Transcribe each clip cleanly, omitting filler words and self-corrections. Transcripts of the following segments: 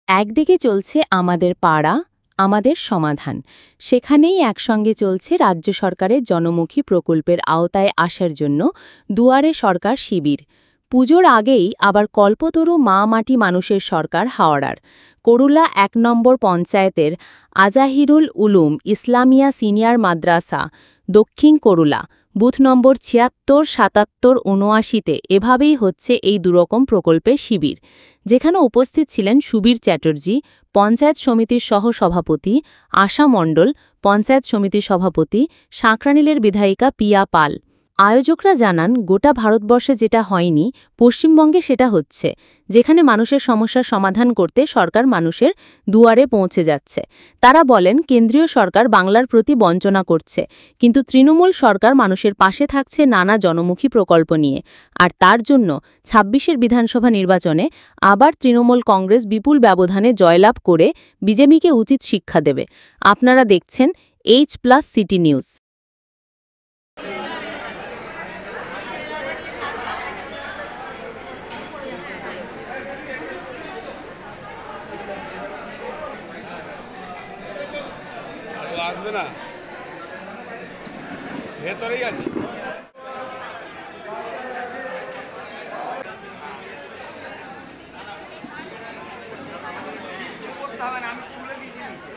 একদিকে চলছে আমাদের পাড়া, আমাদের সমাধান। সেখানেই একসঙ্গে চলছে রাজ্য সরকারের জনমুখী প্রকল্পের আওতায় আসার জন্য দুয়ারে সরকার শিবির। পুজোর আগেই আবার কল্পতরু মা মাটি মানুষের সরকার হাওড়ার করুলা ১ নম্বর পঞ্চায়েতের আজাহিরুল উলুম ইসলামিয়া সিনিয়র মাদ্রাসা, দক্ষিণ করুলা, বুথ নম্বর ৭৬, ৭৭, ৭৯-তে এভাবেই হচ্ছে এই দুরকম প্রকল্পের শিবির, যেখানে উপস্থিত ছিলেন সুবীর চ্যাটার্জি, পঞ্চায়েত সমিতির সহ-সভাপতি, আশা মণ্ডল, পঞ্চায়েত সমিতির সভাপতি, সাঁকরাইলের বিধায়িকা পিয়া পাল। আয়োজকরা জানান, গোটা ভারতবর্ষে যেটা হয়নি, পশ্চিমবঙ্গে সেটা হচ্ছে, যেখানে মানুষের সমস্যার সমাধান করতে সরকার মানুষের দুয়ারে পৌঁছে যাচ্ছে। তারা বলেন, কেন্দ্রীয় সরকার বাংলার প্রতি বঞ্চনা করছে, কিন্তু তৃণমূল সরকার মানুষের পাশে থাকছে নানা জনমুখী প্রকল্প নিয়ে। আর তার জন্য ২৬-এর বিধানসভা নির্বাচনে আবার তৃণমূল কংগ্রেস বিপুল ব্যবধানে জয়লাভ করে বিজেপিকে উচিত শিক্ষা দেবে। আপনারা দেখছেন H+সিটি নিউজ। আসবে না, ভেতরেই আছি। কিচ্ছু করতে হবে না, আমি তুলে দিচ্ছি নিচে।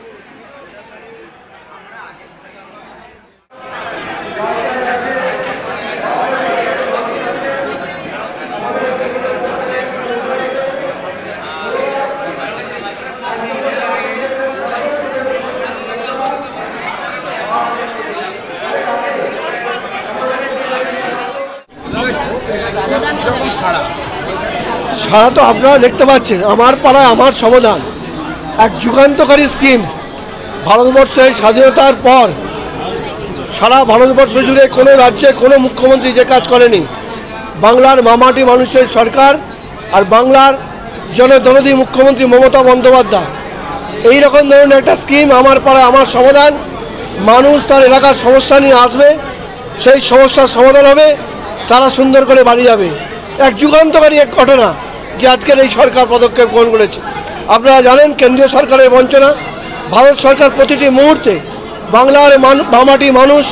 সারা তো আপনারা দেখতে পাচ্ছেন, আমার পাড়া আমার সমাধান এক যুগান্তকারী স্কিম। ভারতবর্ষের স্বাধীনতার পর সারা ভারতবর্ষ জুড়ে কোনো রাজ্যে কোনো মুখ্যমন্ত্রী যে কাজ করেনি। বাংলার মামাটি মানুষের সরকার আর বাংলার জনদরদী মুখ্যমন্ত্রী মমতা বন্দ্যোপাধ্যায় এই রকম ধরনের একটা স্কিম, আমার পাড়া আমার সমাধান। মানুষ তার এলাকার সমস্যা নিয়ে আসবে, সেই সমস্যার সমাধান হবে, তারা সুন্দর করে বাড়ি যাবে। এক যুগান্তকারী এক ঘটনা যে আজকের এই সরকার পদক্ষেপ গ্রহণ করেছে। আপনারা জানেন, কেন্দ্রীয় সরকারের বঞ্চনা, ভারত সরকার প্রতিটি মুহূর্তে বাংলার মামাটি মানুষ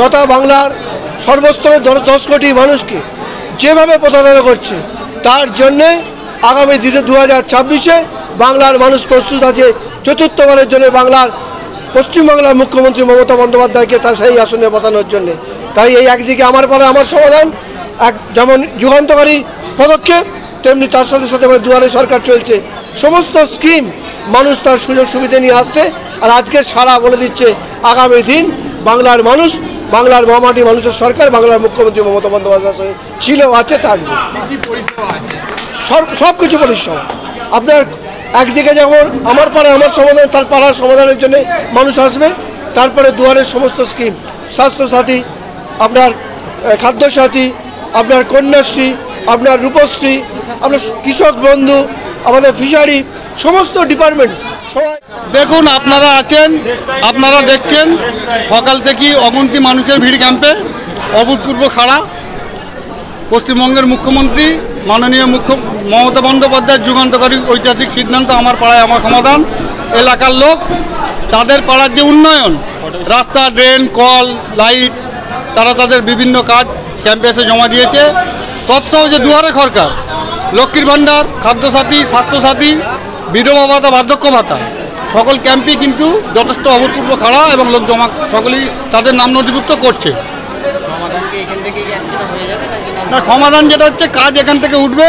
তথা বাংলার সর্বস্তরের ১০ কোটি মানুষকে যেভাবে প্রতারণা করছে, তার জন্যে আগামী দিনে ২০২৬-এ বাংলার মানুষ প্রস্তুত আছে চতুর্থবারের জন্য বাংলার পশ্চিমবাংলার মুখ্যমন্ত্রী মমতা বন্দ্যোপাধ্যায়কে তার সেই আসনে বসানোর জন্য। তাই এই একদিকে আমার পাড়া আমার সমাধান এক যেমন যুগান্তকারী পদক্ষেপ, তেমনি তার সাথে সাথে দুয়ারে সরকার চলছে। সমস্ত স্কিম মানুষ তার সুযোগ সুবিধা নিয়ে আসছে। আর আজকে সারা বলে দিচ্ছে, আগামী দিন বাংলার মানুষ, বাংলার মামাটি মানুষের সরকার, বাংলার মুখ্যমন্ত্রী মমতা বন্দ্যোপাধ্যায় ছিল, আছে, থাকবে। সব কিছু পরিষেবা আপনার একদিকে যেমন আমার পাড়া আমার সমাধান, তার পাড়ার সমাধানের জন্য মানুষ আসবে। তারপরে দুয়ারের সমস্ত স্কিম, স্বাস্থ্যসাথী, আপনার খাদ্যসাথী, আপনার কন্যাশ্রী, আপনার রূপশ্রী, আপনার কৃষক বন্ধু, আমাদের ফিশারি, সমস্ত ডিপার্টমেন্ট সবাই। দেখুন, আপনারা আছেন, আপনারা দেখছেন সকাল থেকেই অগুন্তি মানুষের ভিড় ক্যাম্পে, অভূতপূর্ব খাড়া। পশ্চিমবঙ্গের মুখ্যমন্ত্রী মাননীয় মমতা বন্দ্যোপাধ্যায়ের যুগান্তকারী ঐতিহাসিক সিদ্ধান্ত আমার পাড়ায় আমার সমাধান। এলাকার লোক তাদের পাড়ার যে উন্নয়ন, রাস্তা, ড্রেন, কল, লাইট, তারা তাদের বিভিন্ন কাজ ক্যাম্পে এসে জমা দিয়েছে। তৎসহ যে দুয়ারে সরকার, লক্ষ্মীর ভাণ্ডার, খাদ্যসাথী, স্বাস্থ্যসাথী, বিধবা ভাতা, বার্ধক্য ভাতা, সকল ক্যাম্পই কিন্তু যথেষ্ট অভূতপূর্ব খাড়া এবং লোক জমা সকলেই তাদের নাম নথিভুক্ত করছে। না, সমাধান যেটা হচ্ছে, কাজ এখান থেকে উঠবে,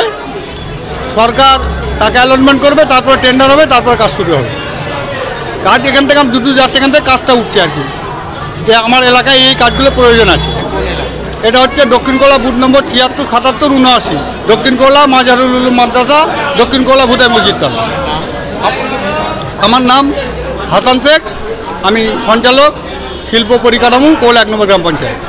সরকার তাকে অ্যালটমেন্ট করবে, তারপর টেন্ডার হবে, তারপর কাজ শুরু হবে। কাজ এখান থেকে দুটো যাচ্ছে, এখান থেকে কাজটা উঠছে আর কি, যে আমার এলাকায় এই কাজগুলো প্রয়োজন আছে। এটা হচ্ছে দক্ষিণ কোলা বুথ নম্বর ৭৬, ৭৭, ৭৯, দক্ষিণ কোলা মাজারুল উলুম মাদ্রাসা, দক্ষিণ কোলা ভুতাই মসজিদতলা। আমার নাম হাসান শেখ, আমি সঞ্চালক শিল্প পরিকাঠামো, কোল ১ নম্বর গ্রাম পঞ্চায়েত।